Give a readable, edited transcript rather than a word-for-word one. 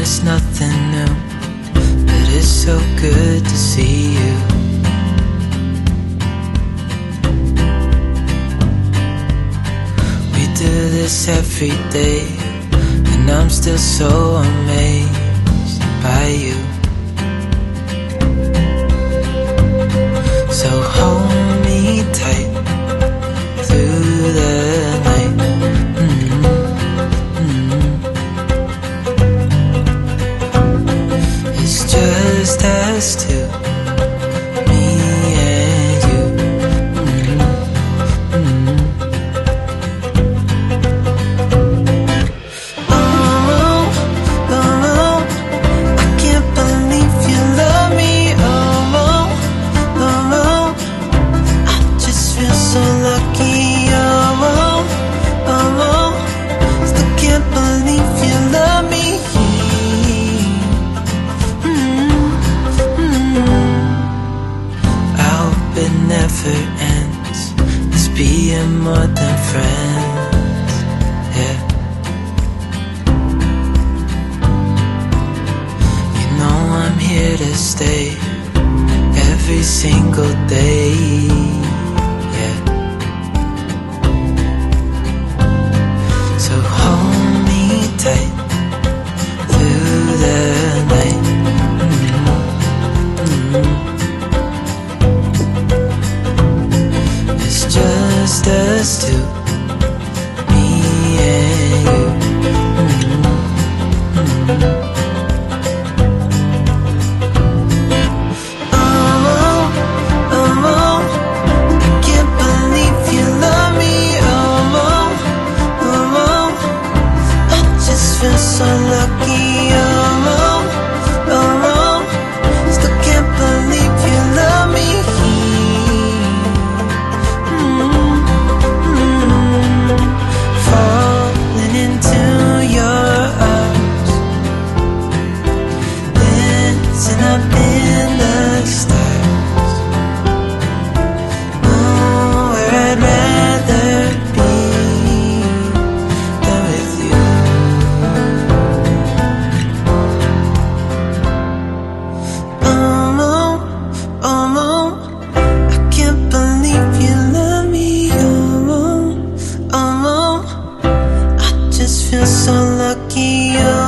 it's nothing new, but it's so good to see you. We do this every day, and I'm still so amazed by you. So hold me tight through the night. It's just us two, me and you. Oh, oh, I can't believe you love me. Oh, oh, I just feel so lucky. Oh, oh, still can't believe you love me. I hope it never ends, this being more than friends, yeah. You know I'm here to stay every single day, yeah. So hold me tight through the night. It's just us two, me and you. Oh, oh, I can't believe you love me. Oh, oh, I just feel so lucky. Oh, oh, still can't believe you love me. Falling into your arms, dancing up in the stars. Oh, where I'd rather be than with you. Oh, I can't believe you love me. Oh, I just feel so lucky. Oh.